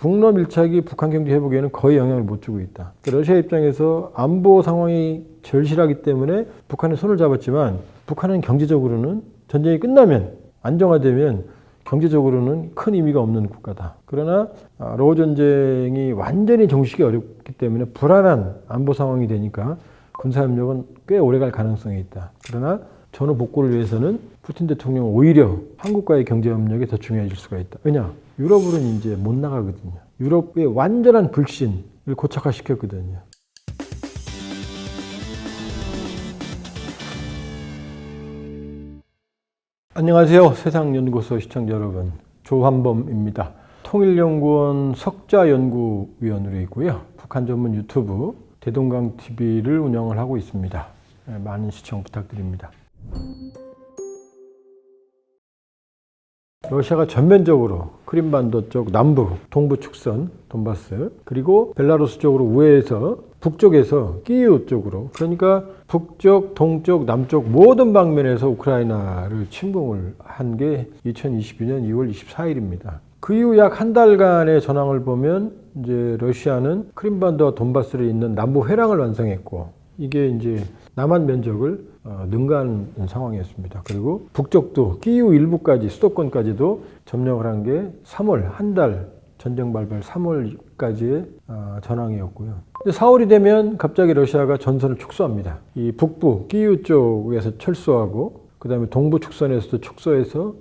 북러 밀착이 북한 경제 회복에는 거의 영향을 못 주고 있다. 러시아 입장에서 안보 상황이 절실하기 때문에 북한에 손을 잡았지만 북한은 경제적으로는 전쟁이 끝나면 안정화되면 경제적으로는 큰 의미가 없는 국가다. 그러나 러우 전쟁이 완전히 종식이 어렵기 때문에 불안한 안보 상황이 되니까 군사협력은 꽤 오래갈 가능성이 있다. 그러나 전후 복구를 위해서는 푸틴 대통령은 오히려 한국과의 경제협력이 더 중요해질 수가 있다. 왜냐? 유럽으로는 이제 못 나가거든요. 유럽의 완전한 불신을 고착화시켰거든요. 안녕하세요. 세상연구소 시청자 여러분. 조환범입니다. 통일연구원 석자연구위원으로 있고요. 북한 전문 유튜브 대동강TV를 운영을 하고 있습니다. 많은 시청 부탁드립니다. 러시아가 전면적으로 크림반도 쪽 남부, 동부 축선, 돈바스, 그리고 벨라루스 쪽으로 우회해서 북쪽에서 키이우 쪽으로, 그러니까 북쪽, 동쪽, 남쪽 모든 방면에서 우크라이나를 침공을 한 게 2022년 2월 24일입니다. 그 이후 약 한 달간의 전황을 보면 이제 러시아는 크림반도와 돈바스를 잇는 남부 회랑을 완성했고, 이게 이제 남한 면적을 능가하는 상황이었습니다. 그리고 북쪽도 키이우 일부까지, 수도권까지도 점령을 한 게 3월, 한 달 전쟁 발발 3월까지의 전황이었고요. 4월이 되면 갑자기 러시아가 전선을 축소합니다. 이 북부 키이우 쪽에서 철수하고, 그 다음에 동부 축선에서도 축소해서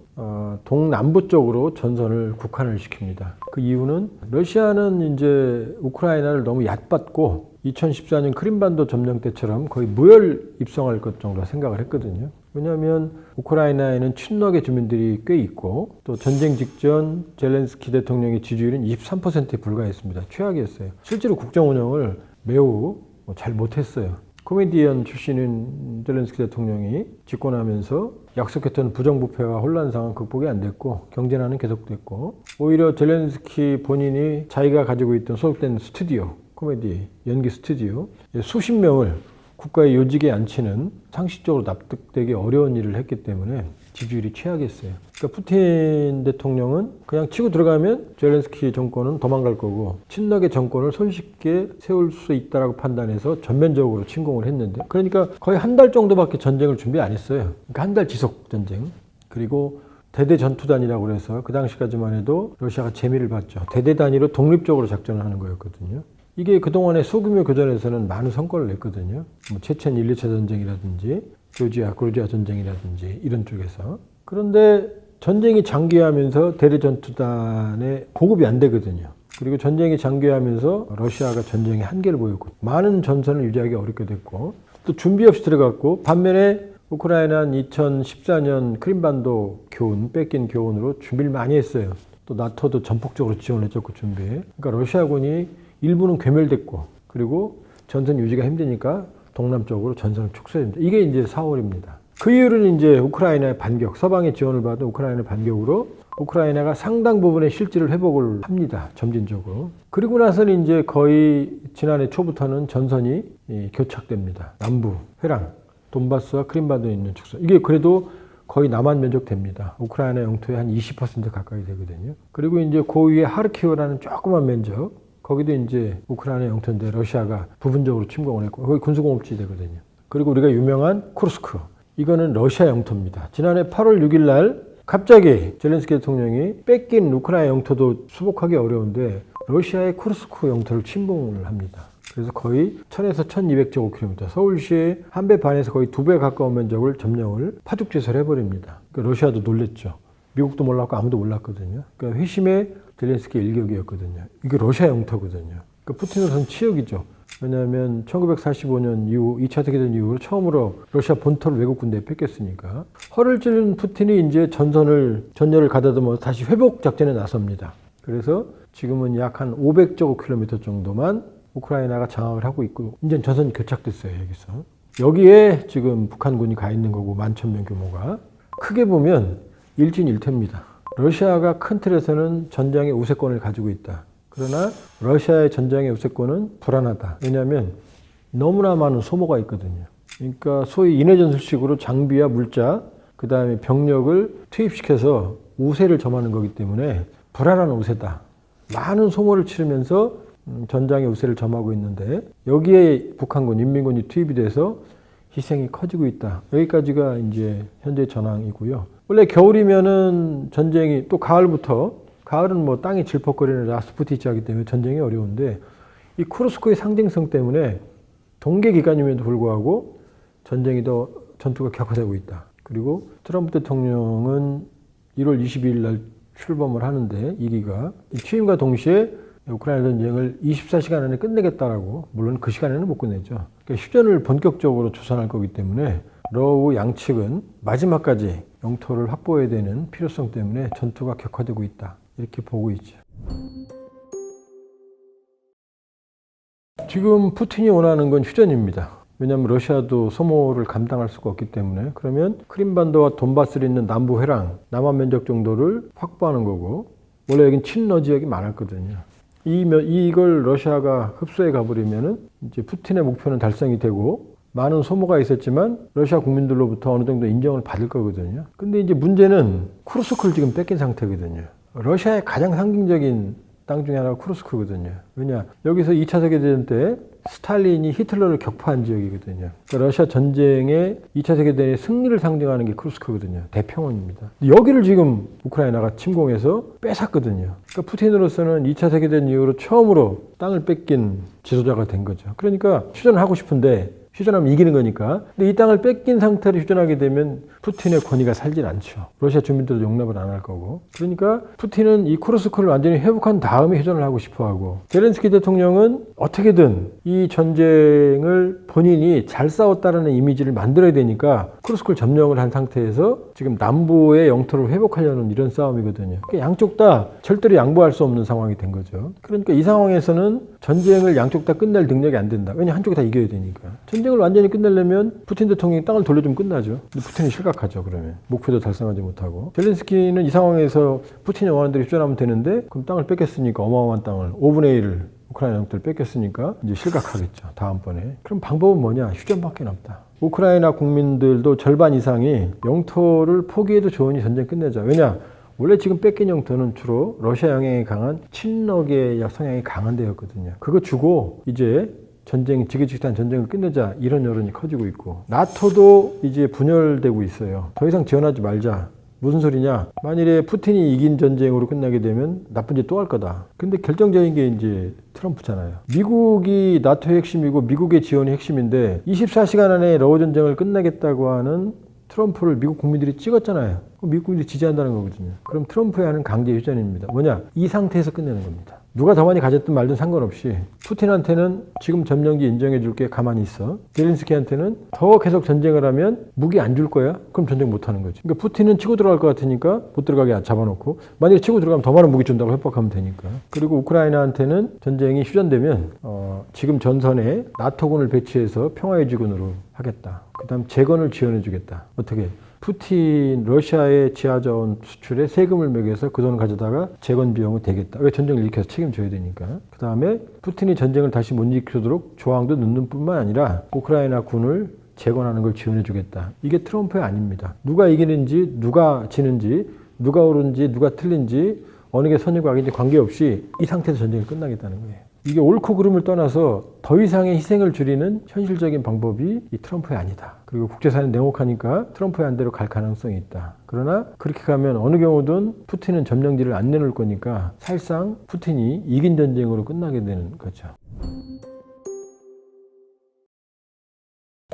동남부 쪽으로 전선을 국한을 시킵니다. 그 이유는 러시아는 이제 우크라이나를 너무 얕봤고 2014년 크림반도 점령 때처럼 거의 무혈 입성할 것 정도 생각을 했거든요. 왜냐하면 우크라이나에는 친러계 주민들이 꽤 있고, 또 전쟁 직전 젤렌스키 대통령의 지지율은 23%에 불과했습니다. 최악이었어요. 실제로 국정 운영을 매우 잘 못했어요. 코미디언 출신인 젤렌스키 대통령이 집권하면서 약속했던 부정부패와 혼란 상황 극복이 안 됐고, 경제난은 계속됐고, 오히려 젤렌스키 본인이 자기가 가지고 있던 소속된 스튜디오, 코미디 연기 스튜디오 수십 명을 국가의 요직에 앉히는 상식적으로 납득되기 어려운 일을 했기 때문에 지지율이 최악이었어요. 그러니까 푸틴 대통령은 그냥 치고 들어가면 젤렌스키 정권은 도망갈 거고, 친러계 정권을 손쉽게 세울 수 있다라고 판단해서 전면적으로 침공을 했는데, 그러니까 거의 한 달 정도밖에 전쟁을 준비 안 했어요. 그러니까 한 달 지속 전쟁. 그리고 대대 전투단이라고 그래서 그 당시까지만 해도 러시아가 재미를 봤죠. 대대 단위로 독립적으로 작전을 하는 거였거든요. 이게 그동안의 소규모 교전에서는 많은 성과를 냈거든요. 체첸 1, 2차 전쟁이라든지 조지아, 그루지아 전쟁이라든지 이런 쪽에서. 그런데 전쟁이 장기화하면서 대대 전투단의 보급이 안 되거든요. 그리고 전쟁이 장기화하면서 러시아가 전쟁의 한계를 보였고, 많은 전선을 유지하기 어렵게 됐고, 또 준비 없이 들어갔고, 반면에 우크라이나는 2014년 크림반도 교훈, 뺏긴 교훈으로 준비를 많이 했어요. 또 나토도 전폭적으로 지원을 해줬고 준비해. 그러니까 러시아군이 일부는 괴멸됐고, 그리고 전선 유지가 힘드니까 동남쪽으로 전선을 축소합니다. 이게 이제 4월입니다. 그 이후로는 이제 우크라이나의 반격, 서방의 지원을 받은 우크라이나의 반격으로 우크라이나가 상당 부분의 실질을 회복을 합니다. 점진적으로. 그리고 나서는 이제 거의 지난해 초부터는 전선이 교착됩니다. 남부, 회랑, 돈바스와 크림반도에 있는 축소. 이게 그래도 거의 남한 면적 됩니다. 우크라이나 영토의 한 20% 가까이 되거든요. 그리고 이제 그 위에 하르키우라는 조그만 면적, 거기도 이제 우크라이나 영토인데 러시아가 부분적으로 침공을 했고, 거기 군수공업지대거든요. 그리고 우리가 유명한 쿠르스크, 이거는 러시아 영토입니다. 지난해 8월 6일 날 갑자기 젤렌스키 대통령이 뺏긴 우크라이나 영토도 수복하기 어려운데 러시아의 쿠르스크 영토를 침공을 합니다. 그래서 거의 1000에서 1200제곱킬로미터, 서울시의 한 배 반에서 거의 2배 가까운 면적을 점령을 파죽지세를 해버립니다. 그러니까 러시아도 놀랬죠. 미국도 몰랐고 아무도 몰랐거든요. 그러니까 회심의 젤렌스키 일격이었거든요. 이게 러시아 영토거든요. 그러니까 푸틴으로서는 치욕이죠. 왜냐하면 1945년 이후 2차 세계대전 이후로 처음으로 러시아 본토를 외국 군대에 뺏겼으니까, 허를 찌른 푸틴이 이제 전열을 가다듬어 다시 회복 작전에 나섭니다. 그래서 지금은 약 한 500제곱킬로미터 정도만 우크라이나가 장악을 하고 있고, 이제 전선이 교착됐어요. 여기에 지금 북한군이 가 있는 거고, 11,000명 규모가. 크게 보면 일진일퇴입니다. 러시아가 큰 틀에서는 전장의 우세권을 가지고 있다. 그러나 러시아의 전장의 우세권은 불안하다. 왜냐하면 너무나 많은 소모가 있거든요. 그러니까 소위 인해전술식으로 장비와 물자, 그 다음에 병력을 투입시켜서 우세를 점하는 거기 때문에 불안한 우세다. 많은 소모를 치르면서 전장의 우세를 점하고 있는데 여기에 북한군, 인민군이 투입이 돼서 희생이 커지고 있다. 여기까지가 이제 현재 전황이고요. 원래 겨울이면은 전쟁이 또 가을은 뭐 땅이 질퍽거리는 라스푸티치하기 때문에 전쟁이 어려운데 이 쿠르스크의 상징성 때문에 동계 기간임에도 불구하고 전투가 격화되고 있다. 그리고 트럼프 대통령은 1월 22일 날 출범을 하는데 2기가 취임과 동시에 우크라이나 전쟁을 24시간 안에 끝내겠다라고, 물론 그 시간에는 못 끝내죠. 그러니까 휴전을 본격적으로 추진할 거기 때문에 러우 양측은 마지막까지 영토를 확보해야 되는 필요성 때문에 전투가 격화되고 있다. 이렇게 보고 있죠. 지금 푸틴이 원하는 건 휴전입니다. 왜냐하면 러시아도 소모를 감당할 수가 없기 때문에. 그러면 크림반도와 돈바스를 있는 남부 회랑, 남한 면적 정도를 확보하는 거고, 원래 여긴 친러 지역이 많았거든요. 이걸 러시아가 흡수해 가버리면은 이제 푸틴의 목표는 달성이 되고 많은 소모가 있었지만 러시아 국민들로부터 어느 정도 인정을 받을 거거든요. 근데 이제 문제는 쿠르스크를 지금 뺏긴 상태거든요. 러시아의 가장 상징적인 땅 중에 하나가 쿠르스크거든요. 왜냐? 여기서 2차 세계대전 때 스탈린이 히틀러를 격파한 지역이거든요. 그러니까 러시아 전쟁의 2차 세계대전의 승리를 상징하는 게 쿠르스크거든요. 대평원입니다. 여기를 지금 우크라이나가 침공해서 뺏었거든요. 그러니까 푸틴으로서는 2차 세계대전 이후로 처음으로 땅을 뺏긴 지도자가 된 거죠. 그러니까 휴전을 하고 싶은데 휴전하면 이기는 거니까. 근데 이 땅을 뺏긴 상태로 휴전하게 되면 푸틴의 권위가 살질 않죠. 러시아 주민들도 용납을 안 할 거고. 그러니까 푸틴은 이 쿠르스크를 완전히 회복한 다음에 휴전을 하고 싶어 하고, 제렌스키 대통령은 어떻게든 이 전쟁을 본인이 잘 싸웠다라는 이미지를 만들어야 되니까 쿠르스크를 점령을 한 상태에서 지금 남부의 영토를 회복하려는 이런 싸움이거든요. 그러니까 양쪽 다 절대로 양보할 수 없는 상황이 된 거죠. 그러니까 이 상황에서는 전쟁을 양쪽 다 끝낼 능력이 안 된다. 왜냐하면 한쪽이 다 이겨야 되니까. 전쟁을 완전히 끝내려면 푸틴 대통령이 땅을 돌려주면 끝나죠. 근데 푸틴이 실각하죠. 그러면 목표도 달성하지 못하고. 젤렌스키는 이 상황에서 푸틴이 원하는 대로 휴전하면 되는데 그럼 땅을 뺏겼으니까, 어마어마한 땅을 5분의 1을 우크라이나 영토를 뺏겼으니까 이제 실각하겠죠. 다음번에. 그럼 방법은 뭐냐? 휴전밖에 없다. 우크라이나 국민들도 절반 이상이 영토를 포기해도 좋으니 전쟁 끝내자. 왜냐? 원래 지금 뺏긴 영토는 주로 러시아 영향이 강한 친러계 성향이 강한 데였거든요. 그거 주고 이제 지긋지긋한 전쟁을 끝내자, 이런 여론이 커지고 있고, 나토도 이제 분열되고 있어요. 더 이상 지원하지 말자. 무슨 소리냐? 만일에 푸틴이 이긴 전쟁으로 끝나게 되면 나쁜 짓 또 할 거다. 근데 결정적인 게 이제 트럼프잖아요. 미국이 나토의 핵심이고 미국의 지원이 핵심인데 24시간 안에 러우 전쟁을 끝내겠다고 하는 트럼프를 미국 국민들이 찍었잖아요. 미국 국민들이 지지한다는 거거든요. 그럼 트럼프에 하는 강제 휴전입니다. 뭐냐? 이 상태에서 끝내는 겁니다. 누가 더 많이 가졌든 말든 상관없이 푸틴한테는 지금 점령지 인정해 줄게, 가만히 있어. 젤렌스키한테는 더 계속 전쟁을 하면 무기 안 줄 거야? 그럼 전쟁 못 하는 거지. 그러니까 푸틴은 치고 들어갈 것 같으니까 못 들어가게 잡아놓고, 만약에 치고 들어가면 더 많은 무기 준다고 협박하면 되니까. 그리고 우크라이나한테는 전쟁이 휴전되면 지금 전선에 나토군을 배치해서 평화유지군으로 하겠다. 그 다음 재건을 지원해 주겠다. 어떻게? 푸틴 러시아의 지하자원 수출에 세금을 매겨서 그 돈을 가져다가 재건 비용을 대겠다. 왜? 전쟁을 일으켜서 책임져야 되니까. 그 다음에 푸틴이 전쟁을 다시 못 일으키도록 조항도 넣는 뿐만 아니라 우크라이나 군을 재건하는 걸 지원해 주겠다. 이게 트럼프의 아닙니다. 누가 이기는지, 누가 지는지, 누가 옳은지, 누가 틀린지, 어느 게 선의고 악인지 관계없이 이 상태에서 전쟁이 끝나겠다는 거예요. 이게 옳고 그름을 떠나서 더 이상의 희생을 줄이는 현실적인 방법이 이 트럼프의 아니다. 그리고 국제사는 냉혹하니까 트럼프의 안대로 갈 가능성이 있다. 그러나 그렇게 가면 어느 경우든 푸틴은 점령지를 안 내놓을 거니까 사실상 푸틴이 이긴 전쟁으로 끝나게 되는 거죠.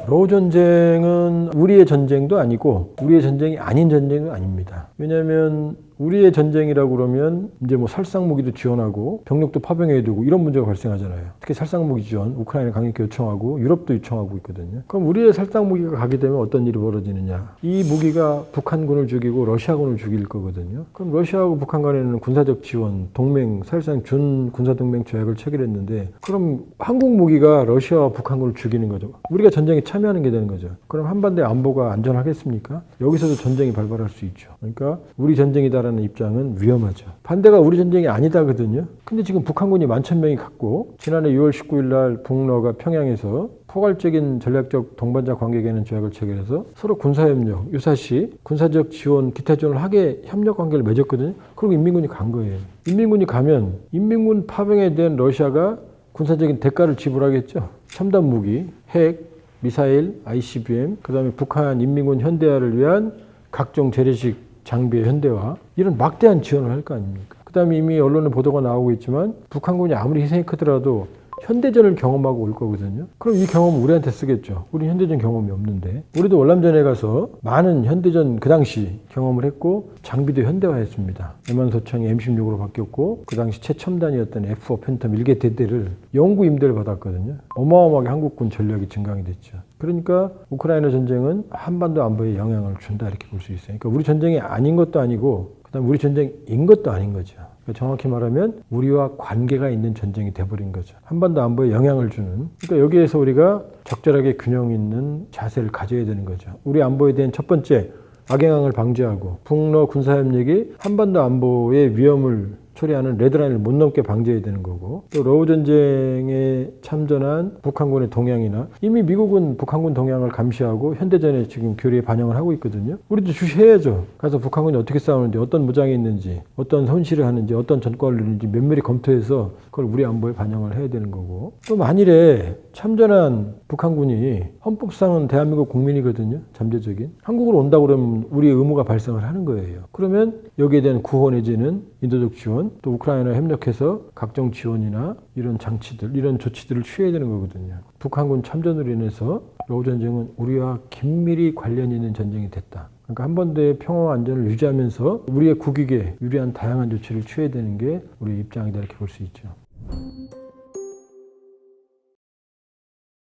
러우 전쟁은 우리의 전쟁도 아니고 우리의 전쟁이 아닌 전쟁도 아닙니다. 왜냐하면 우리의 전쟁이라고 그러면 이제 뭐 살상무기도 지원하고 병력도 파병해야 되고 이런 문제가 발생하잖아요. 특히 살상무기 지원, 우크라이나 강력히 요청하고 유럽도 요청하고 있거든요. 그럼 우리의 살상무기가 가게 되면 어떤 일이 벌어지느냐. 이 무기가 북한군을 죽이고 러시아군을 죽일 거거든요. 그럼 러시아하고 북한 간에는 군사적 지원, 동맹, 사실상 준 군사동맹 조약을 체결했는데 그럼 한국 무기가 러시아와 북한군을 죽이는 거죠. 우리가 전쟁에 참여하는 게 되는 거죠. 그럼 한반도의 안보가 안전하겠습니까? 여기서도 전쟁이 발발할 수 있죠. 그러니까 우리 전쟁이다라는 전쟁이다라는 입장은 위험하죠. 반대가 우리 전쟁이 아니다거든요. 근데 지금 북한군이 11,000명이 갔고 지난해 6월 19일 날 북러가 평양에서 포괄적인 전략적 동반자 관계 개념 조약을 체결해서 서로 군사협력, 유사시 군사적 지원, 기타 지원을 하게 협력 관계를 맺었거든요. 그리고 인민군이 간 거예요. 인민군이 가면 인민군 파병에 대한 러시아가 군사적인 대가를 지불하겠죠. 첨단 무기, 핵, 미사일, ICBM, 그다음에 북한 인민군 현대화를 위한 각종 재래식 장비의 현대화, 이런 막대한 지원을 할 거 아닙니까? 그다음에 이미 언론에 보도가 나오고 있지만 북한군이 아무리 희생이 크더라도 현대전을 경험하고 올 거거든요. 그럼 이 경험은 우리한테 쓰겠죠. 우리 현대전 경험이 없는데. 우리도 월남전에 가서 많은 현대전 그 당시 경험을 했고 장비도 현대화했습니다. M1소총이 M16으로 바뀌었고 그 당시 최첨단이었던 F4 팬텀 1개 대대를 영구 임대를 받았거든요. 어마어마하게 한국군 전력이 증강이 됐죠. 그러니까 우크라이나 전쟁은 한반도 안보에 영향을 준다 이렇게 볼 수 있어요. 그러니까 우리 전쟁이 아닌 것도 아니고 그다음 우리 전쟁인 것도 아닌 거죠. 정확히 말하면 우리와 관계가 있는 전쟁이 돼버린 거죠. 한반도 안보에 영향을 주는. 그러니까 여기에서 우리가 적절하게 균형 있는 자세를 가져야 되는 거죠. 우리 안보에 대한 첫 번째 악영향을 방지하고 북러 군사협력이 한반도 안보의 위험을 초래하는 레드라인을 못 넘게 방지해야 되는 거고, 또 러우 전쟁에 참전한 북한군의 동향이나 이미 미국은 북한군 동향을 감시하고 현대전에 지금 교리에 반영을 하고 있거든요. 우리도 주시해야죠. 가서 북한군이 어떻게 싸우는지, 어떤 무장이 있는지, 어떤 손실을 하는지, 어떤 전과를 누리는지 면밀히 검토해서 그걸 우리 안보에 반영을 해야 되는 거고, 또 만일에 참전한 북한군이 헌법상은 대한민국 국민이거든요. 잠재적인. 한국으로 온다고 그러면 우리의 의무가 발생을 하는 거예요. 그러면 여기에 대한 구호 내지는 인도적 지원, 또 우크라이나와 협력해서 각종 지원이나 이런 장치들, 이런 조치들을 취해야 되는 거거든요. 북한군 참전으로 인해서 러우 전쟁은 우리와 긴밀히 관련 있는 전쟁이 됐다. 그러니까 한반도의 평화와 안전을 유지하면서 우리의 국익에 유리한 다양한 조치를 취해야 되는 게 우리 입장이다 이렇게 볼 수 있죠.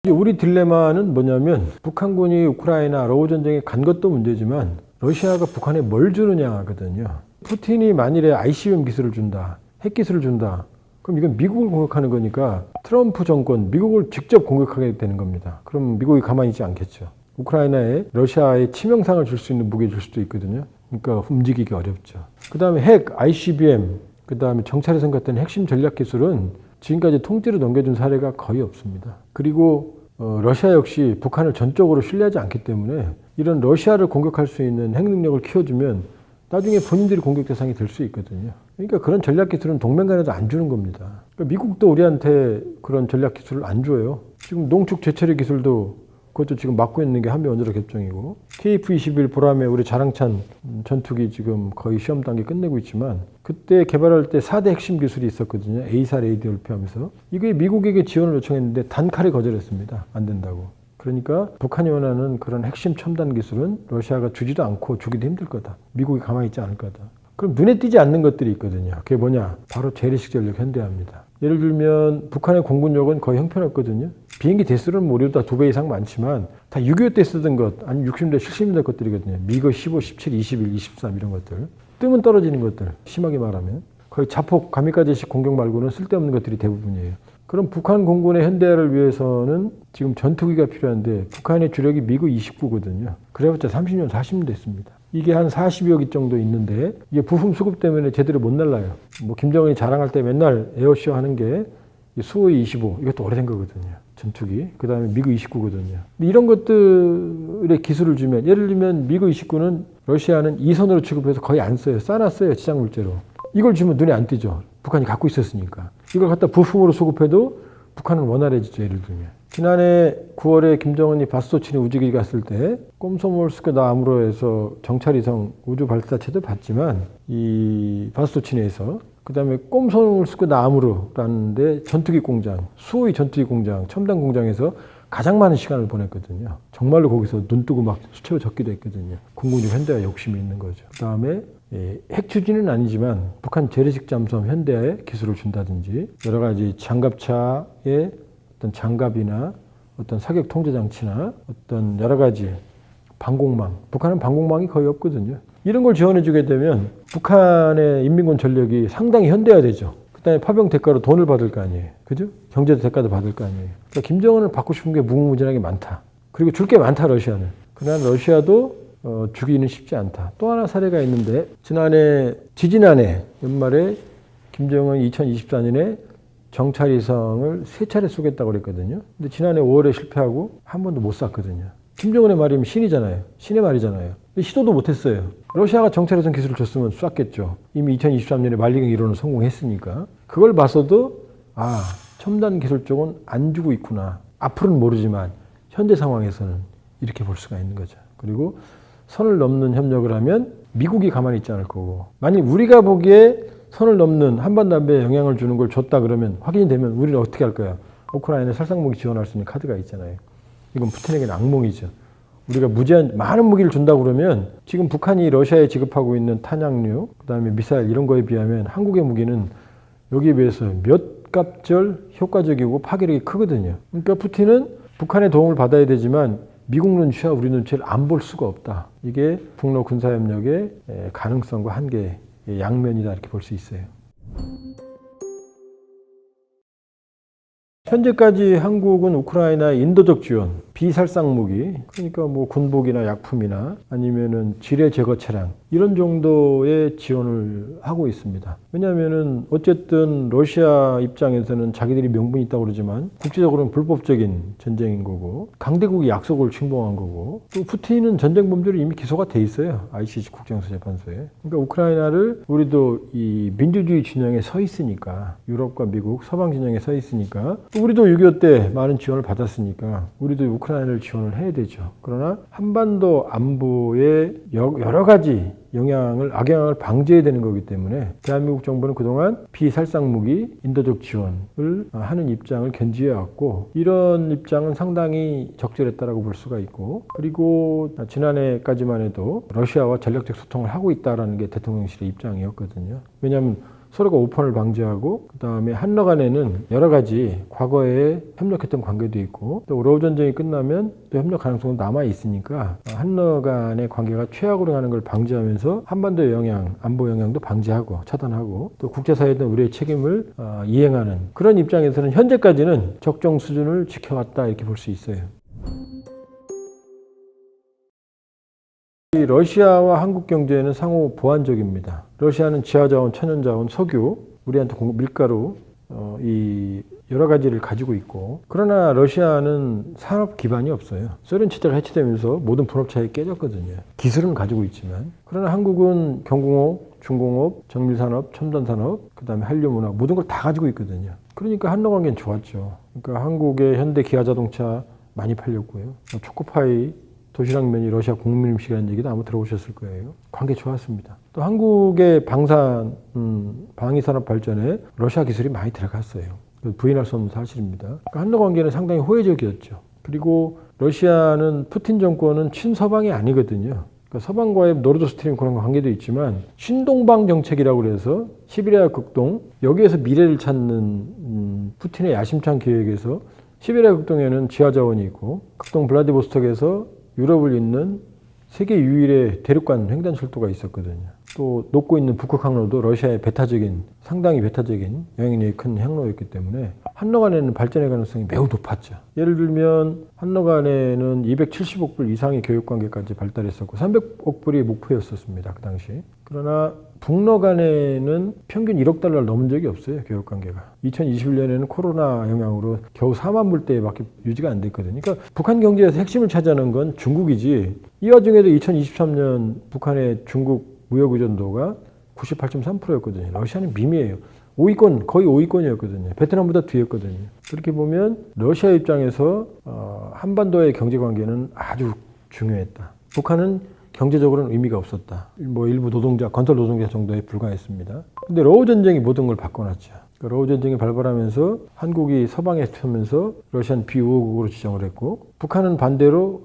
우리 딜레마는 뭐냐면 북한군이 우크라이나 러우 전쟁에 간 것도 문제지만 러시아가 북한에 뭘 주느냐거든요. 푸틴이 만일에 ICBM 기술을 준다, 핵 기술을 준다, 그럼 이건 미국을 공격하는 거니까 트럼프 정권, 미국을 직접 공격하게 되는 겁니다. 그럼 미국이 가만히 있지 않겠죠. 우크라이나에 러시아에 치명상을 줄 수 있는 무기를 줄 수도 있거든요. 그러니까 움직이기 어렵죠. 그 다음에 핵, ICBM, 그 다음에 정찰위성 같은 핵심 전략 기술은 지금까지 통째로 넘겨준 사례가 거의 없습니다. 그리고 러시아 역시 북한을 전적으로 신뢰하지 않기 때문에 이런 러시아를 공격할 수 있는 핵 능력을 키워주면 나중에 본인들이 공격 대상이 될 수 있거든요. 그러니까 그런 전략 기술은 동맹 간에도 안 주는 겁니다. 그러니까 미국도 우리한테 그런 전략 기술을 안 줘요. 지금 농축 제철의 기술도 그것도 지금 맡고 있는 게 한미원자력 협정이고, KF-21 보람에 우리 자랑찬 전투기 지금 거의 시험 단계 끝내고 있지만 그때 개발할 때 4대 핵심 기술이 있었거든요. A4 레이디얼 피하면서 이게 미국에게 지원을 요청했는데 단칼에 거절했습니다. 안 된다고. 그러니까 북한이 원하는 그런 핵심 첨단 기술은 러시아가 주지도 않고 주기도 힘들 거다. 미국이 가만히 있지 않을 거다. 그럼 눈에 띄지 않는 것들이 있거든요. 그게 뭐냐? 바로 재래식 전력 현대화입니다. 예를 들면 북한의 공군력은 거의 형편없거든요. 비행기 대수는 우리보다 2배 이상 많지만 다 6.25 때 쓰던 것, 아니면 60년대, 70년대 것들이거든요. 미그 15, 17, 21, 23 이런 것들. 뜨면 떨어지는 것들, 심하게 말하면. 거의 자폭, 가미까지식 공격 말고는 쓸데없는 것들이 대부분이에요. 그럼 북한 공군의 현대화를 위해서는 지금 전투기가 필요한데 북한의 주력이 미그 29거든요. 그래봤자 30년, 40년 됐습니다. 이게 한 40여 기 정도 있는데 이게 부품 수급 때문에 제대로 못 날라요. 뭐 김정은이 자랑할 때 맨날 에어쇼 하는 게 수호이 25, 이것도 오래된 거거든요. 전투기. 그 다음에 미그 29거든요. 이런 것들의 기술을 주면, 예를 들면 미그 29는 러시아는 2선으로 취급해서 거의 안 써요. 싸놨어요. 지상 물재로. 이걸 주면 눈에 안 띄죠. 북한이 갖고 있었으니까. 이걸 갖다 부품으로 수급해도 북한은 원활해지죠. 예를 들면. 지난해 9월에 김정은이 바스토친에 우주기 갔을 때 꼼소몰스크 나무로에서 정찰위성 우주 발사체도 봤지만 이 바스토친에서 그 다음에 꼼소몰스크 나무로라는 데 전투기 공장, 수호의 전투기 공장, 첨단 공장에서 가장 많은 시간을 보냈거든요. 정말로 거기서 눈 뜨고 막 수채화 적기도 했거든요. 공군이 현대화 욕심이 있는 거죠. 그 다음에 핵 추진은 아니지만 북한 재래식 잠수함 현대화에 기술을 준다든지 여러 가지 장갑차의 어떤 장갑이나 어떤 사격 통제 장치나 어떤 여러 가지 방공망, 북한은 방공망이 거의 없거든요. 이런 걸 지원해 주게 되면 북한의 인민군 전력이 상당히 현대화되죠. 그다음에 파병 대가로 돈을 받을 거 아니에요. 그죠? 경제 대가도 받을 거 아니에요. 그러니까 김정은을 받고 싶은 게 무궁무진하게 많다. 그리고 줄 게 많다, 러시아는. 그러나 러시아도 주기는 쉽지 않다. 또 하나 사례가 있는데 지지난해 연말에 김정은이 2024년에 정찰 위성을 3차례 쏘겠다고 그랬거든요. 근데 지난해 5월에 실패하고 한 번도 못 쐈거든요. 김정은의 말이면 신이잖아요. 신의 말이잖아요. 근데 시도도 못했어요. 러시아가 정찰 위성 기술을 줬으면 쐈겠죠. 이미 2023년에 말리경 1호는 성공했으니까. 그걸 봐서도 첨단 기술 쪽은 안 주고 있구나. 앞으로는 모르지만 현재 상황에서는 이렇게 볼 수가 있는 거죠. 그리고 선을 넘는 협력을 하면 미국이 가만히 있지 않을 거고, 만약 우리가 보기에 선을 넘는 한반도에 영향을 주는 걸 줬다 그러면, 확인이 되면 우리는 어떻게 할 거야? 우크라이나에 살상무기 지원할 수 있는 카드가 있잖아요. 이건 푸틴에게는 악몽이죠. 우리가 무제한 많은 무기를 준다고 그러면 지금 북한이 러시아에 지급하고 있는 탄약류, 그다음에 미사일 이런 거에 비하면 한국의 무기는 여기에 비해서 몇 값절 효과적이고 파괴력이 크거든요. 그러니까 푸틴은 북한의 도움을 받아야 되지만 미국 눈치와 우리 눈치를 안 볼 수가 없다. 이게 북러 군사협력의 가능성과 한계의 양면이다, 이렇게 볼 수 있어요. 현재까지 한국은 우크라이나의 인도적 지원, 비살상 무기, 그러니까 뭐 군복이나 약품이나 아니면은 지뢰 제거 차량 이런 정도의 지원을 하고 있습니다. 왜냐하면은 어쨌든 러시아 입장에서는 자기들이 명분이 있다고 그러지만 국제적으로는 불법적인 전쟁인 거고, 강대국이 약속을 침범한 거고, 또 푸틴은 전쟁 범죄로 이미 기소가 돼 있어요. ICC 국제형사재판소에. 그러니까 우크라이나를 우리도 이 민주주의 진영에 서 있으니까, 유럽과 미국 서방 진영에 서 있으니까, 우리도 6.25 때 많은 지원을 받았으니까 우리도 우크라이나를 지원을 해야 되죠. 그러나 한반도 안보에 여러 가지 악영향을 방지해야 되는 거기 때문에 대한민국 정부는 그동안 비살상 무기 인도적 지원을 하는 입장을 견지해 왔고, 이런 입장은 상당히 적절했다라고 볼 수가 있고, 그리고 지난해까지만 해도 러시아와 전략적 소통을 하고 있다라는 게 대통령실의 입장이었거든요. 왜냐하면 서로가 오판을 방지하고, 그 다음에 한러 간에는 여러 가지 과거에 협력했던 관계도 있고, 또 러우 전쟁이 끝나면 또 협력 가능성은 남아 있으니까 한러 간의 관계가 최악으로 가는 걸 방지하면서 한반도의 영향, 안보 영향도 방지하고 차단하고, 또 국제사회에 대한 우리의 책임을 이행하는 그런 입장에서는 현재까지는 적정 수준을 지켜왔다, 이렇게 볼 수 있어요. 러시아와 한국 경제는 상호 보완적입니다. 러시아는 지하자원, 천연자원, 석유, 우리한테 밀가루, 이 여러 가지를 가지고 있고, 그러나 러시아는 산업 기반이 없어요. 소련 체제가 해체되면서 모든 분업체에 깨졌거든요. 기술은 가지고 있지만. 그러나 한국은 경공업, 중공업, 정밀산업, 첨단산업, 그 다음에 한류문화 모든 걸 다 가지고 있거든요. 그러니까 한러 관계는 좋았죠. 그러니까 한국의 현대 기아자동차 많이 팔렸고요. 초코파이, 도시락면이 러시아 국민 음식이라는 얘기도 아마 들어보셨을 거예요. 관계 좋았습니다. 또 한국의 방위산업 발전에 러시아 기술이 많이 들어갔어요. 부인할 수 없는 사실입니다. 그러니까 한러 관계는 상당히 호혜적이었죠. 그리고 러시아는 푸틴 정권은 친서방이 아니거든요. 그러니까 서방과의 노르드 스트림 그런 관계도 있지만 신동방 정책이라고 그래서 시베리아 극동, 여기에서 미래를 찾는 푸틴의 야심찬 계획에서 시베리아 극동에는 지하자원이 있고, 극동 블라디보스톡에서 유럽을 잇는 세계 유일의 대륙간 횡단철도가 있었거든요. 또 녹고 있는 북극 항로도 러시아의 상당히 배타적인 영향력이 큰 항로였기 때문에 한러 간에는 발전의 가능성이 매우 높았죠. 예를 들면 한러 간에는 270억 불 이상의 교육관계까지 발달했었고 300억 불이 목표였었습니다, 그 당시. 그러나 북러 간에는 평균 1억 달러를 넘은 적이 없어요, 교육관계가. 2021년에는 코로나 영향으로 겨우 4만 불대밖에 유지가 안 됐거든요. 그러니까 북한 경제에서 핵심을 차지하는 건 중국이지, 이 와중에도 2023년 북한의 중국 무역 의존도가 98.3%였거든요. 러시아는 미미해요. 5위권, 거의 5위권이었거든요. 베트남보다 뒤였거든요. 그렇게 보면 러시아 입장에서 한반도의 경제관계는 아주 중요했다. 북한은 경제적으로는 의미가 없었다. 뭐 일부 건설 노동자 정도에 불과했습니다. 근데 러우 전쟁이 모든 걸 바꿔놨죠. 그러니까 러우 전쟁이 발발하면서 한국이 서방에 서면서 러시아는 비우호국으로 지정을 했고, 북한은 반대로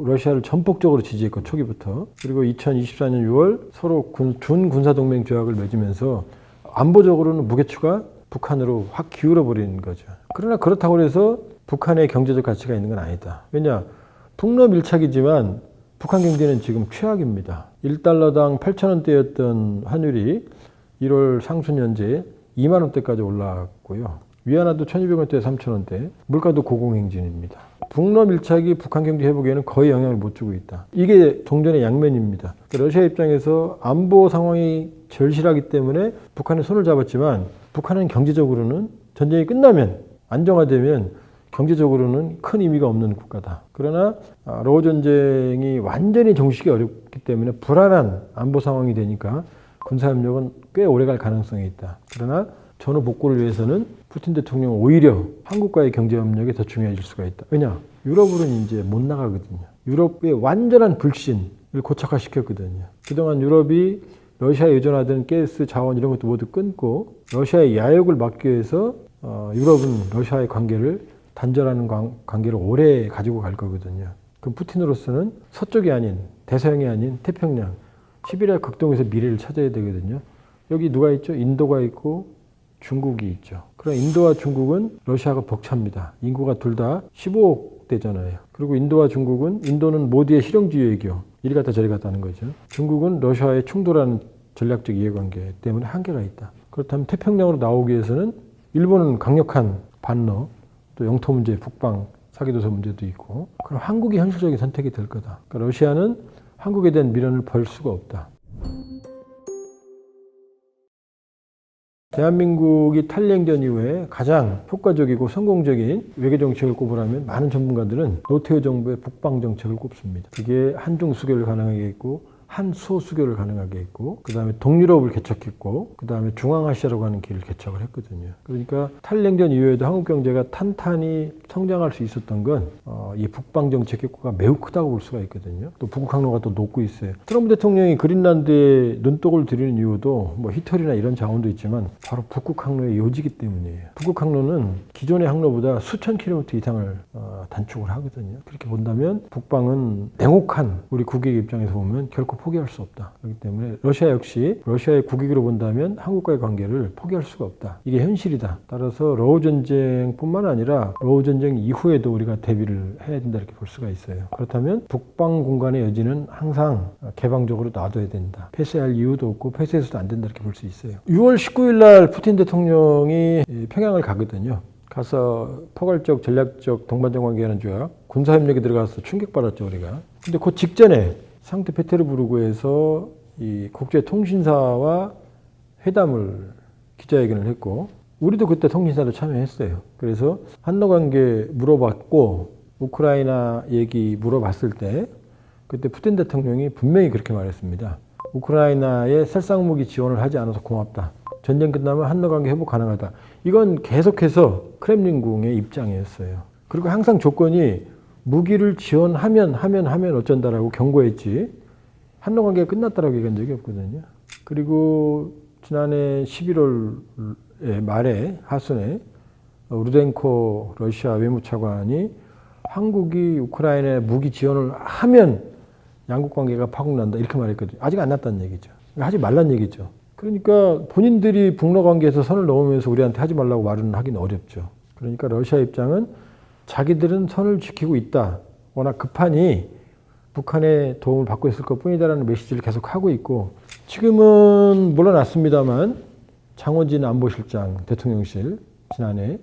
러시아를 전폭적으로 지지했고, 초기부터. 그리고 2024년 6월 서로 준군사동맹 조약을 맺으면서 안보적으로는 무게추가 북한으로 확 기울어버리는 거죠. 그러나 그렇다고 해서 북한의 경제적 가치가 있는 건 아니다. 왜냐? 북러 밀착이지만 북한 경제는 지금 최악입니다. 1달러당 8,000원대였던 환율이 1월 상순 현재 2만 원대까지 올라갔고요. 위안화도 1,200원대, 3,000원대, 물가도 고공행진입니다. 북러 밀착이 북한 경제 회복에는 거의 영향을 못 주고 있다. 이게 동전의 양면입니다. 러시아 입장에서 안보 상황이 절실하기 때문에 북한은 손을 잡았지만 북한은 경제적으로는 전쟁이 끝나면 안정화되면 경제적으로는 큰 의미가 없는 국가다. 그러나 러우 전쟁이 완전히 종식이 어렵기 때문에 불안한 안보 상황이 되니까 군사협력은 꽤 오래갈 가능성이 있다. 그러나 전후 복구를 위해서는 푸틴 대통령은 오히려 한국과의 경제협력이 더 중요해질 수가 있다. 왜냐? 유럽으로는 이제 못 나가거든요. 유럽의 완전한 불신을 고착화시켰거든요. 그동안 유럽이 러시아에 의존하던 가스, 자원 이런 것도 모두 끊고 러시아의 야욕을 막기 위해서 유럽은 러시아의 관계를 단절하는 관계를 오래 가지고 갈 거거든요. 그럼 푸틴으로서는 서쪽이 아닌 대서양이 아닌 태평양, 시베리아 극동에서 미래를 찾아야 되거든요. 여기 누가 있죠? 인도가 있고 중국이 있죠. 그럼 인도와 중국은 러시아가 벅찹니다. 인구가 둘 다 15억 되잖아요. 그리고 인도와 중국은 인도는 모두의 실용주의 외교, 이리 갔다 저리 갔다 하는 거죠. 중국은 러시아에 충돌하는 전략적 이해관계 때문에 한계가 있다. 그렇다면 태평양으로 나오기 위해서는 일본은 강력한 반러, 또 영토 문제, 북방, 사기도서 문제도 있고, 그럼 한국이 현실적인 선택이 될 거다. 그러니까 러시아는 한국에 대한 미련을 벌 수가 없다. 대한민국이 탈냉전 이후에 가장 효과적이고 성공적인 외교정책을 꼽으라면 많은 전문가들은 노태우 정부의 북방정책을 꼽습니다. 그게 한중 수교를 가능하게 했고 한소 수교를 가능하게 했고 그 다음에 동유럽을 개척했고 그 다음에 중앙아시아라고 하는 길을 개척을 했거든요. 그러니까 탈냉전 이후에도 한국 경제가 탄탄히 성장할 수 있었던 건 이 북방정책 효과가 매우 크다고 볼 수가 있거든요. 또 북극 항로가 또 높고 있어요. 트럼프 대통령이 그린란드에 눈독을 들이는 이유도 뭐 히털이나 이런 자원도 있지만 바로 북극 항로의 요지기 때문이에요. 북극 항로는 기존의 항로보다 수천 킬로미터 이상을 단축을 하거든요. 그렇게 본다면 북방은 냉혹한 우리 국익 입장에서 보면 결코 포기할 수 없다. 그렇기 때문에 러시아 역시 러시아의 국익으로 본다면 한국과의 관계를 포기할 수가 없다. 이게 현실이다. 따라서 러우 전쟁뿐만 아니라 러우 전쟁 이후에도 우리가 대비를 해야 된다 이렇게 볼 수가 있어요. 그렇다면 북방 공간의 여지는 항상 개방적으로 놔둬야 된다. 폐쇄할 이유도 없고 폐쇄해서도 안 된다 이렇게 볼 수 있어요. 6월 19일 날 푸틴 대통령이 평양을 가거든요. 가서 포괄적 전략적 동반자 관계하는 조약 군사협력에 들어가서 충격받았죠 우리가. 근데 그 직전에 상트페테르부르크에서 이 국제통신사와 회담을 기자회견을 했고 우리도 그때 통신사로 참여했어요. 그래서 한러 관계 물어봤고 우크라이나 얘기 물어봤을 때 그때 푸틴 대통령이 분명히 그렇게 말했습니다. 우크라이나에 살상무기 지원을 하지 않아서 고맙다. 전쟁 끝나면 한러 관계 회복 가능하다. 이건 계속해서 크렘린궁의 입장이었어요. 그리고 항상 조건이 무기를 지원하면 어쩐다라고 경고했지 한러 관계가 끝났다라고 얘기한 적이 없거든요. 그리고 지난해 11월 말에 하순에 루덴코 러시아 외무차관이 한국이 우크라이나에 무기 지원을 하면 양국 관계가 파국난다 이렇게 말했거든요. 아직 안 났다는 얘기죠. 하지 말란 얘기죠. 그러니까 본인들이 북러 관계에서 선을 넘으면서 우리한테 하지 말라고 말은 하긴 어렵죠. 그러니까 러시아 입장은 자기들은 선을 지키고 있다. 워낙 급하니 북한의 도움을 받고 있을 것뿐이다라는 메시지를 계속 하고 있고 지금은 물러났습니다만 장원진 안보실장 대통령실 지난해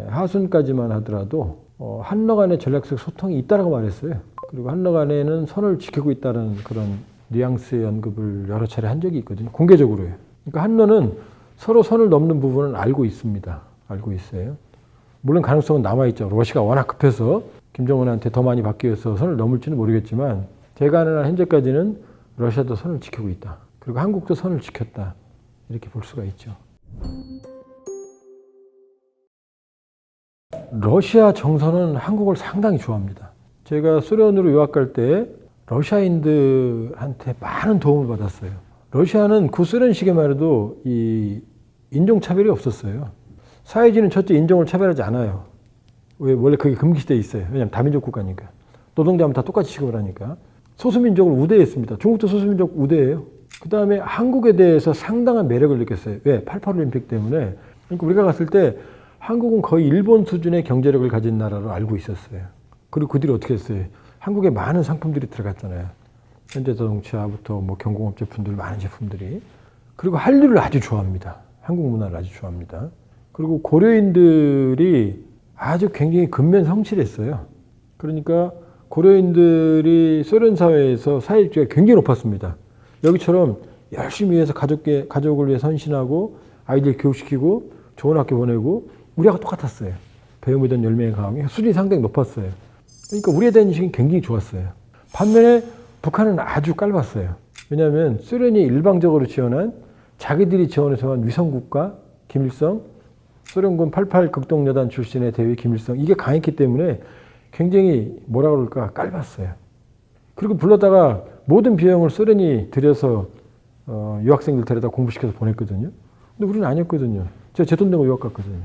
하순까지만 하더라도 한러 간의 전략적 소통이 있다라고 말했어요. 그리고 한러 간에는 선을 지키고 있다는 그런 뉘앙스의 언급을 여러 차례 한 적이 있거든요. 공개적으로요. 그러니까 한러는 서로 선을 넘는 부분은 알고 있습니다. 알고 있어요. 물론 가능성은 남아있죠. 러시아가 워낙 급해서 김정은한테 더 많이 받기 위해서 선을 넘을지는 모르겠지만 제가 아는 한 현재까지는 러시아도 선을 지키고 있다. 그리고 한국도 선을 지켰다. 이렇게 볼 수가 있죠. 러시아 정서는 한국을 상당히 좋아합니다. 제가 소련으로 유학 갈 때 러시아인들한테 많은 도움을 받았어요. 러시아는 구소련 시기만 해도 이 인종차별이 없었어요. 사회주의는 첫째 인종을 차별하지 않아요. 왜? 원래 그게 금기시되어 있어요. 왜냐하면 다민족 국가니까. 노동자면 다 똑같이 취급을 하니까. 소수민족을 우대했습니다. 중국도 소수민족 우대해요. 그 다음에 한국에 대해서 상당한 매력을 느꼈어요. 왜? 88 올림픽 때문에. 그러니까 우리가 갔을 때 한국은 거의 일본 수준의 경제력을 가진 나라로 알고 있었어요. 그리고 그들이 어떻게 했어요? 한국에 많은 상품들이 들어갔잖아요. 현대자동차부터 뭐 경공업 제품들, 많은 제품들이. 그리고 한류를 아주 좋아합니다. 한국 문화를 아주 좋아합니다. 그리고 고려인들이 아주 굉장히 근면 성실했어요. 그러니까 고려인들이 소련 사회에서 사회주의가 굉장히 높았습니다. 여기처럼 열심히 해서 가족을 위해 헌신하고 아이들 교육시키고 좋은 학교 보내고 우리하고 똑같았어요. 배움이든 열매의 강이 수준이 상당히 높았어요. 그러니까 우리에 대한 인식이 굉장히 좋았어요. 반면에 북한은 아주 깔봤어요. 왜냐하면 소련이 일방적으로 지원한 자기들이 지원해서 한 위성국가 김일성, 소련군 88 극동여단 출신의 대위 김일성 이게 강했기 때문에 굉장히 뭐라 그럴까 깔봤어요. 그리고 불러다가 모든 비용을 소련이 들여서 유학생들 데려다 공부시켜서 보냈거든요. 근데 우리는 아니었거든요. 제가 제 돈 내고 유학 갔거든요.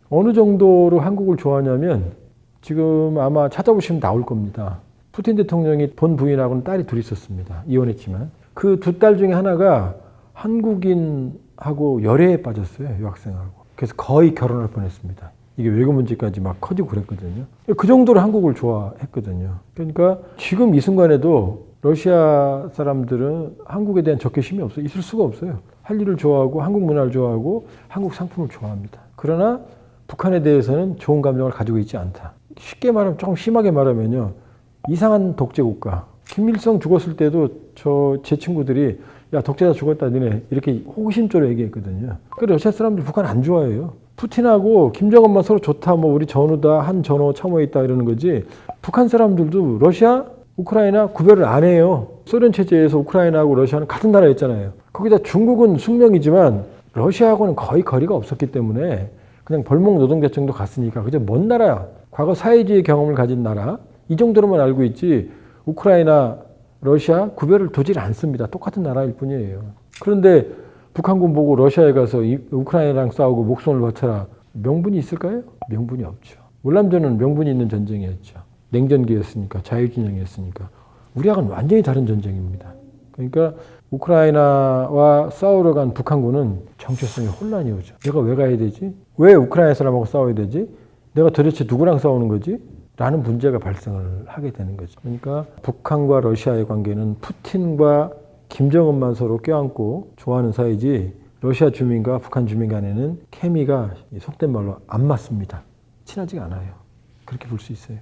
어느 정도로 한국을 좋아하냐면 지금 아마 찾아보시면 나올 겁니다. 푸틴 대통령이 본 부인하고는 딸이 둘이 있었습니다. 이혼했지만. 그 두 딸 중에 하나가 한국인하고 열애에 빠졌어요. 유학생하고. 그래서 거의 결혼할 뻔했습니다. 이게 외교 문제까지 막 커지고 그랬거든요. 그 정도로 한국을 좋아했거든요. 그러니까 지금 이 순간에도 러시아 사람들은 한국에 대한 적개심이 없어요. 있을 수가 없어요. 할 일을 좋아하고 한국 문화를 좋아하고 한국 상품을 좋아합니다. 그러나 북한에 대해서는 좋은 감정을 가지고 있지 않다. 쉽게 말하면 조금 심하게 말하면요. 이상한 독재 국가. 김일성 죽었을 때도 제 친구들이 야 독재자 죽었다 너네 이렇게 호기심적으로 얘기했거든요. 그래서 러시아 사람들 북한 안 좋아해요. 푸틴하고 김정은만 서로 좋다 뭐 우리 전우다 한 전우 참호에 있다 이러는 거지 북한 사람들도 러시아, 우크라이나 구별을 안 해요. 소련 체제에서 우크라이나하고 러시아는 같은 나라였잖아요. 거기다 중국은 숙명이지만 러시아하고는 거의 거리가 없었기 때문에 그냥 벌목 노동자층도 갔으니까 그저 먼 나라야. 과거 사회주의 경험을 가진 나라 이 정도로만 알고 있지 우크라이나, 러시아 구별을 두질 않습니다. 똑같은 나라일 뿐이에요. 그런데 북한군 보고 러시아에 가서 우크라이나랑 싸우고 목숨을 바쳐라. 명분이 있을까요? 명분이 없죠. 월남전은 명분이 있는 전쟁이었죠. 냉전기였으니까 자유진영이었으니까. 우리하고는 완전히 다른 전쟁입니다. 그러니까 우크라이나와 싸우러 간 북한군은 정체성이 혼란이 오죠. 내가 왜 가야 되지? 왜 우크라이나 사람하고 싸워야 되지? 내가 도대체 누구랑 싸우는 거지? 라는 문제가 발생을 하게 되는 거죠. 그러니까 북한과 러시아의 관계는 푸틴과 김정은만 서로 껴안고 좋아하는 사이지 러시아 주민과 북한 주민 간에는 케미가 속된 말로 안 맞습니다. 친하지가 않아요. 그렇게 볼 수 있어요.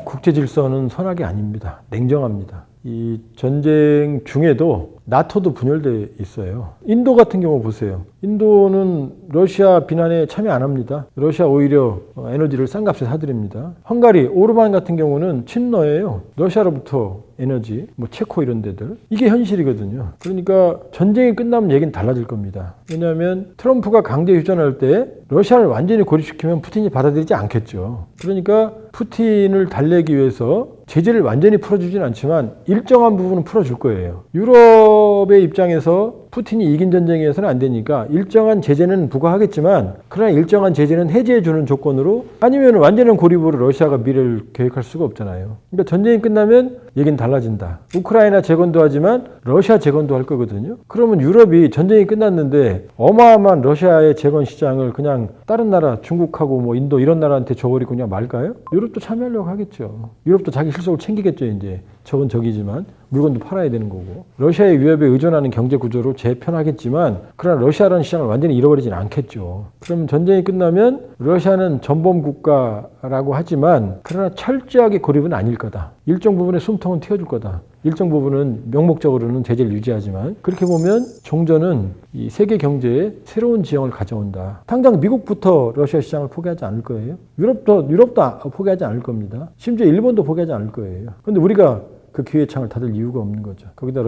국제 질서는 선악이 아닙니다. 냉정합니다. 이 전쟁 중에도 나토도 분열돼 있어요. 인도 같은 경우 보세요. 인도는 러시아 비난에 참여 안 합니다. 러시아 오히려 에너지를 싼 값에 사드립니다. 헝가리, 오르반 같은 경우는 친러예요. 러시아로부터 에너지, 뭐 체코 이런 데들. 이게 현실이거든요. 그러니까 전쟁이 끝나면 얘기는 달라질 겁니다. 왜냐하면 트럼프가 강제 휴전할 때 러시아를 완전히 고립시키면 푸틴이 받아들이지 않겠죠. 그러니까 푸틴을 달래기 위해서 제재를 완전히 풀어주진 않지만 일정한 부분은 풀어줄 거예요. 유럽의 입장에서 푸틴이 이긴 전쟁에서는 안 되니까 일정한 제재는 부과하겠지만 그러나 일정한 제재는 해제해주는 조건으로 아니면 완전한 고립으로 러시아가 미래를 계획할 수가 없잖아요. 그러니까 전쟁이 끝나면 얘기는 달라진다. 우크라이나 재건도 하지만 러시아 재건도 할 거거든요. 그러면 유럽이 전쟁이 끝났는데 어마어마한 러시아의 재건 시장을 그냥 다른 나라 중국하고 뭐 인도 이런 나라한테 줘버리고 그냥 말까요? 유럽도 참여하려고 하겠죠. 유럽도 자기 실속을 챙기겠죠. 이제 적은 적이지만 물건도 팔아야 되는 거고 러시아의 위협에 의존하는 경제 구조로 재편하겠지만 그러나 러시아라는 시장을 완전히 잃어버리지는 않겠죠. 그럼 전쟁이 끝나면 러시아는 전범 국가라고 하지만 그러나 철저하게 고립은 아닐 거다. 일정 부분의 숨통은 틔워줄 거다. 일정 부분은 명목적으로는 제재를 유지하지만 그렇게 보면 종전은 이 세계 경제에 새로운 지형을 가져온다. 당장 미국부터 러시아 시장을 포기하지 않을 거예요. 유럽도 포기하지 않을 겁니다. 심지어 일본도 포기하지 않을 거예요. 그런데 우리가 그 기회의 창을 닫을 이유가 없는 거죠. 거기다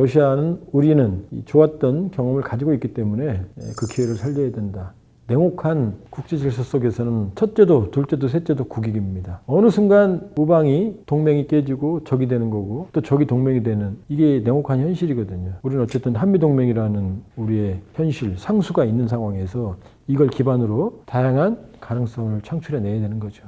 우리는 좋았던 경험을 가지고 있기 때문에 그 기회를 살려야 된다. 냉혹한 국제 질서 속에서는 첫째도 둘째도 셋째도 국익입니다. 어느 순간 우방이 동맹이 깨지고 적이 되는 거고 또 적이 동맹이 되는 이게 냉혹한 현실이거든요. 우리는 어쨌든 한미동맹이라는 우리의 현실, 상수가 있는 상황에서 이걸 기반으로 다양한 가능성을 창출해내야 되는 거죠.